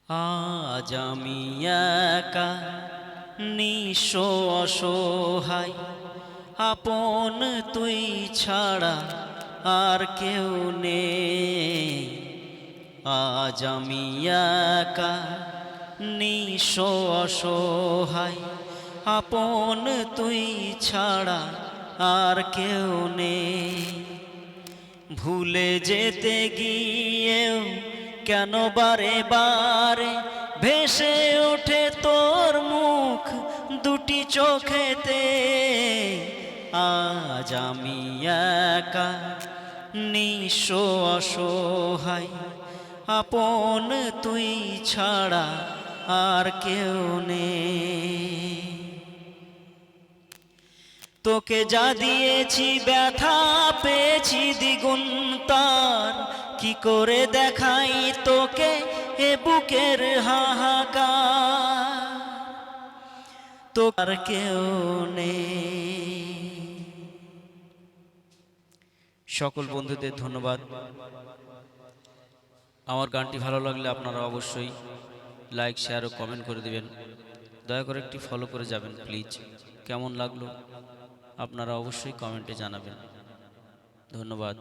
আজ আমি একা নিঃস্ব অসহায়, আপন তুই ছাড়া আর কেউ নেই। আজ আমি একা নিঃস্ব অসহায়, আপন তুই ছাড়া আর কেউ নেই। ভুলে যেতে গিয়েও কেন বারে বারে ভেসে ওঠে তোর মুখ দুটি চোখেতে। আজ আমি একা নিঃস্ব অসহায়, আপন তুই ছাড়া আর কেউ নেই। তোকে যা দিয়েছি ব্যথা পেয়েছি দ্বিগুণ, তার কি করে দেখাই তোকে এ বুকের হাহাকার। তো আর কেউ নেই। সকল বন্ধুদের ধন্যবাদ। আমার গানটি ভালো লাগলে আপনারা অবশ্যই লাইক, শেয়ার ও কমেন্ট করে দিবেন। দয়া করে একটি ফলো করে যাবেন প্লিজ। কেমন লাগলো আপনারা অবশ্যই কমেন্টে জানাবেন। ধন্যবাদ।